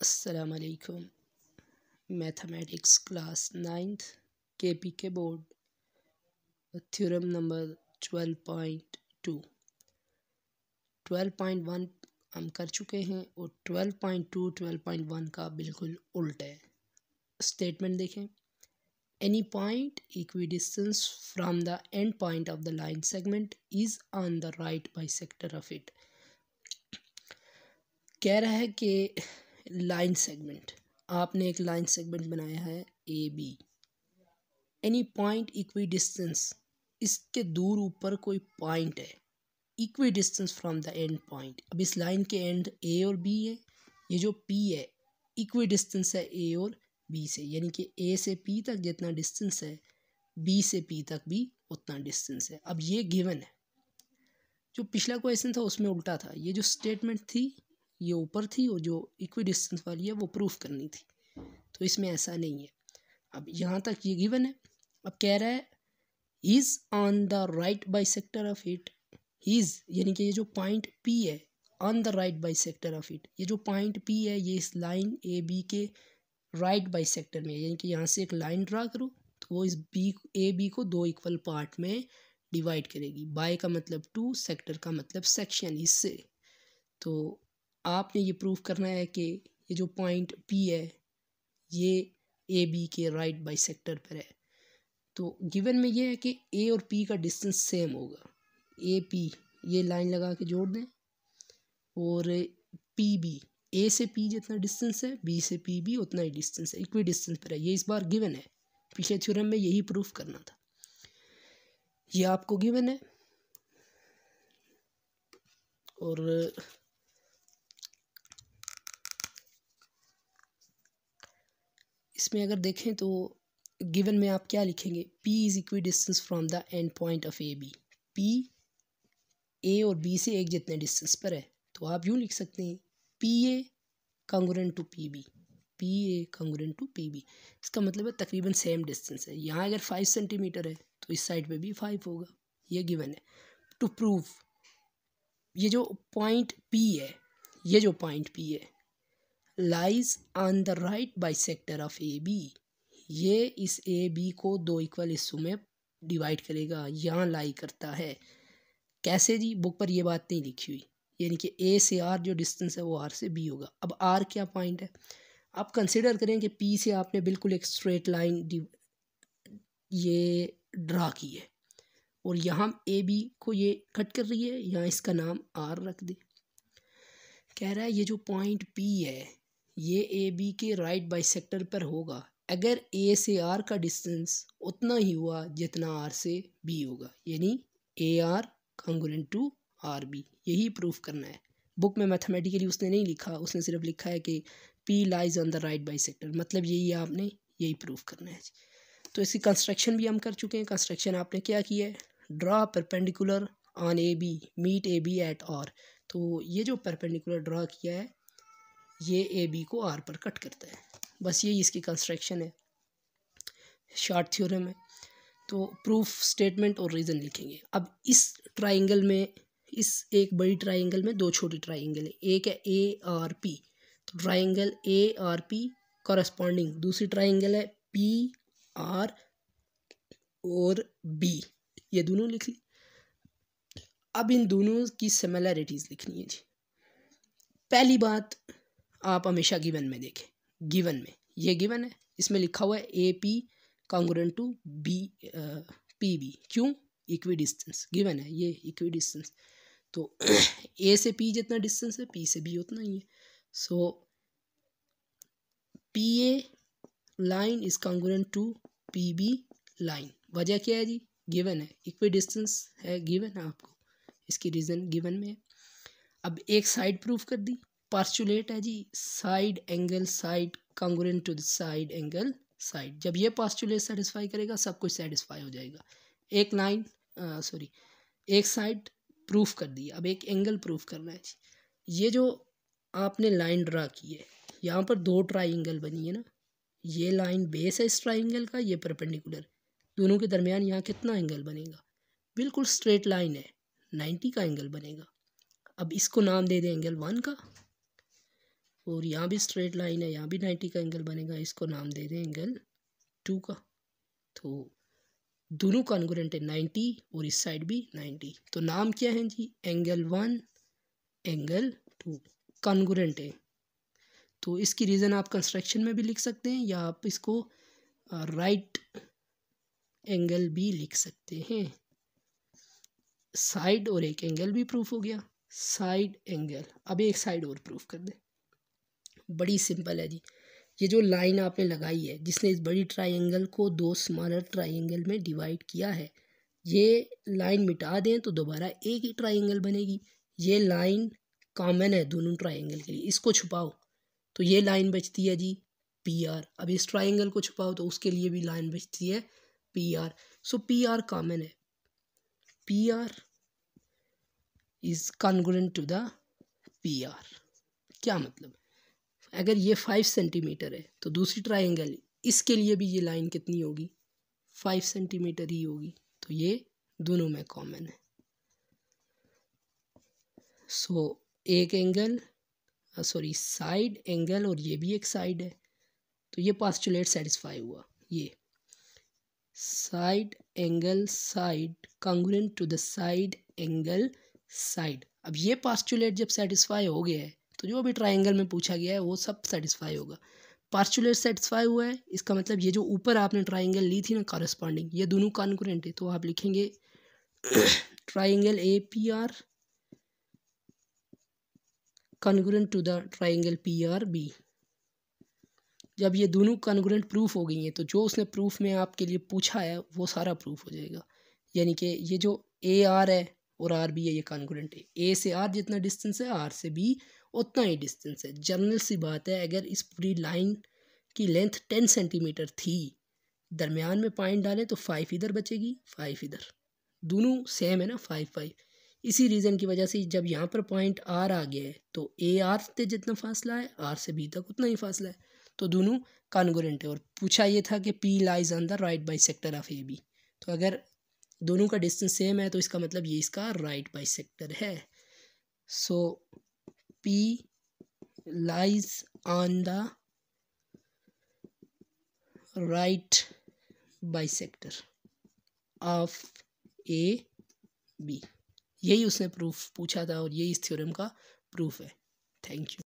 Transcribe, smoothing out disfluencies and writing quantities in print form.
अस्सलाम वालेकुम। Mathematics class 9th KPK board theorem number 12.2 12.1 हम कर चुके हैं और 12.2 12.1 का बिल्कुल उल्टा है। स्टेटमेंट देखें, any point equidistance from the end point of the line segment is on the right bisector of it. कह रहा है कि लाइन सेगमेंट, आपने एक लाइन सेगमेंट बनाया है A B, any point equidistance, इसके दूर ऊपर कोई पॉइंट है, equidistance from the end point. अब इस लाइन के एंड ए और बी है, ये जो पी है इक्वी डिस्टेंस है ए और बी से, यानी कि ए से पी तक जितना डिस्टेंस है बी से पी तक भी उतना डिस्टेंस है। अब ये गिवन है, जो पिछला क्वेश्चन था उसमें उल्टा था, ये जो स्टेटमेंट थी ये ऊपर थी और जो इक्वी डिस्टेंस वाली है वो प्रूफ करनी थी, तो इसमें ऐसा नहीं है। अब यहाँ तक ये गिवन है। अब कह रहा है is on the right bisector of it, is यानी कि ये जो पॉइंट पी है on the right bisector of it, ये जो पॉइंट पी है ये इस लाइन ए बी के राइट बाइसेक्टर में है, यानी कि यहाँ से एक लाइन ड्रा करो तो वो इस बी ए बी को दो इक्वल पार्ट में डिवाइड करेगी। बाय का मतलब टू, सेक्टर का मतलब सेक्शन, इससे तो आपने ये प्रूफ करना है कि ये जो पॉइंट पी है ये ए बी के राइट बाइसेक्टर पर है। तो गिवन में ये है कि ए और पी का डिस्टेंस सेम होगा। ए पी ये लाइन लगा के जोड़ दें और पी बी, ए से पी जितना डिस्टेंस है बी से पी भी उतना ही डिस्टेंस है, इक्वी डिस्टेंस पर है। ये इस बार गिवन है, पिछले थ्योरम में यही प्रूफ करना था, ये आपको गिवन है। और इसमें अगर देखें तो गिवन में आप क्या लिखेंगे, P is equidistance from the end point of A B. P A और बी से एक जितने डिस्टेंस पर है, तो आप यूँ लिख सकते हैं P A congruent to P B, P A congruent to P B. इसका मतलब है तकरीबन सेम डिस्टेंस है। यहाँ अगर 5 सेंटीमीटर है तो इस साइड पे भी 5 होगा, ये गिवन है। टू प्रूव ये जो पॉइंट P है, ये जो पॉइंट P है lies on the right bisector of A B, ये इस ए बी को दो इक्वल हिस्सों में डिवाइड करेगा, यहाँ लाई करता है। कैसे जी, बुक पर ये बात नहीं लिखी हुई, यानी कि ए से आर जो डिस्टेंस है वो आर से बी होगा। अब आर क्या पॉइंट है, आप कंसिडर करें कि पी से आपने बिल्कुल एक स्ट्रेट लाइन ये ड्रा की है और यहाँ ए बी को ये कट कर रही है, यहाँ इसका नाम आर रख दे। कह रहा है ये जो पॉइंट पी है ये ए बी के राइट बाइसेक्टर पर होगा अगर ए से आर का डिस्टेंस उतना ही हुआ जितना आर से बी होगा, यानी A R congruent to R B. यही प्रूफ करना है। बुक में मैथमेटिकली उसने नहीं लिखा, उसने सिर्फ लिखा है कि P lies on the right bisector, मतलब यही आपने यही प्रूफ करना है। तो इसकी कंस्ट्रक्शन भी हम कर चुके हैं। कंस्ट्रक्शन आपने क्या किया है, draw perpendicular on A B meet A B at R. तो ये जो परपेंडिकुलर ड्रा किया है ये ए बी को आर पर कट करता है, बस यही इसकी कंस्ट्रक्शन है, शॉर्ट थ्योरम है। तो प्रूफ, स्टेटमेंट और रीज़न लिखेंगे। अब इस ट्राइंगल में, इस एक बड़ी ट्राइंगल में दो छोटी ट्राइंगल है, एक है ए आर पी, तो triangle A R P corresponding दूसरी ट्राइंगल है पी आर और बी, ये दोनों लिख ली। अब इन दोनों की सिमिलैरिटीज़ लिखनी है जी। पहली बात आप हमेशा गिवन में देखें, गिवन में ये गिवन है, इसमें लिखा हुआ है A P congruent to B P B, क्यों, इक्वी डिस्टेंस गिवन है, ये इक्वी डिस्टेंस। तो ए से पी जितना डिस्टेंस है पी से बी उतना ही है। So P A line is congruent to P B line. वजह क्या है जी, गिवन है, इक्वी डिस्टेंस है, गिवन है आपको, इसकी रीज़न गिवन में है। अब एक साइड प्रूफ कर दी, पास्चुलेट है जी, side angle side congruent to the side angle side. जब ये पास्चुलेट सेटिस्फाई करेगा सब कुछ सेटिस्फाई हो जाएगा। एक लाइन एक साइड प्रूफ कर दी, अब एक एंगल प्रूफ करना है जी। ये जो आपने लाइन ड्रा की है यहाँ पर दो ट्राइंगल बनी है ना, ये लाइन बेस है इस ट्राइंगल का, ये परपेंडिकुलर, दोनों के दरमियान यहाँ कितना एंगल बनेगा, बिल्कुल स्ट्रेट लाइन है, 90 का एंगल बनेगा। अब इसको नाम दे दें एंगल 1 का और यहाँ भी स्ट्रेट लाइन है, यहाँ भी 90 का एंगल बनेगा, इसको नाम दे दें एंगल 2 का। तो दोनों कॉन्ग्रुएंट है 90 और इस साइड भी 90, तो नाम क्या है जी, एंगल 1 एंगल 2 कॉन्ग्रुएंट है। तो इसकी रीज़न आप कंस्ट्रक्शन में भी लिख सकते हैं या आप इसको राइट एंगल भी लिख सकते हैं। साइड और एक एंगल भी प्रूफ हो गया, साइड एंगल। अब एक साइड और प्रूफ कर दे, बड़ी सिंपल है जी। ये जो लाइन आपने लगाई है जिसने इस बड़ी ट्राइंगल को दो स्मॉलर ट्राइंगल में डिवाइड किया है, ये लाइन मिटा दें तो दोबारा एक ही ट्राइंगल बनेगी। ये लाइन कॉमन है दोनों ट्राइंगल के लिए, इसको छुपाओ तो ये लाइन बचती है जी पी आर। अब इस ट्राइंगल को छुपाओ तो उसके लिए भी लाइन बचती है P R. So P R common है, P R is congruent to the P R. क्या मतलब, अगर ये 5 सेंटीमीटर है तो दूसरी ट्राइंगल इसके लिए भी ये लाइन कितनी होगी, 5 सेंटीमीटर ही होगी। तो ये दोनों में कॉमन है। सो एक एंगल सॉरी साइड एंगल और ये भी एक साइड है, तो ये पोस्टुलेट सेटिस्फाई हुआ। ये side angle side congruent to the side angle side. अब ये पोस्टुलेट जब सेटिस्फाई हो गया है तो जो भी ट्राइंगल में पूछा गया है वो सब सेटिस्फाई होगा। पोस्टुलेट सेटिस्फाई हुआ है, इसका मतलब ये जो ऊपर आपने ट्राइंगल ली थी ना कॉरेस्पॉन्डिंग, ये दोनों कॉन्ग्रुएंट है। तो आप लिखेंगे triangle A P R congruent to the triangle P R B. जब ये दोनों कॉन्ग्रुएंट प्रूफ हो गई हैं तो जो उसने प्रूफ में आपके लिए पूछा है वो सारा प्रूफ हो जाएगा। यानी कि ये जो ए आर है और आर बी है ये कॉन्ग्रुएंट है। ए से आर जितना डिस्टेंस है आर से बी उतना ही डिस्टेंस है। जनरल सी बात है, अगर इस पूरी लाइन की लेंथ 10 सेंटीमीटर थी, दरमियान में पॉइंट डालें तो 5 इधर बचेगी 5 इधर, दोनों सेम है ना 5 5। इसी रीज़न की वजह से जब यहाँ पर पॉइंट आर आ गया है तो ए आर से जितना फासला है आर से बी तक उतना ही फासला है, तो दोनों कॉन्ग्रुएंट है। और पूछा ये था कि P lies on the right bisector of A B, तो अगर दोनों का डिस्टेंस सेम है तो इसका मतलब ये इसका राइट बाइसेक्टर है। So P lies on the right bisector of A B. यही उसने प्रूफ पूछा था और यही इस थ्योरम का प्रूफ है। Thank you.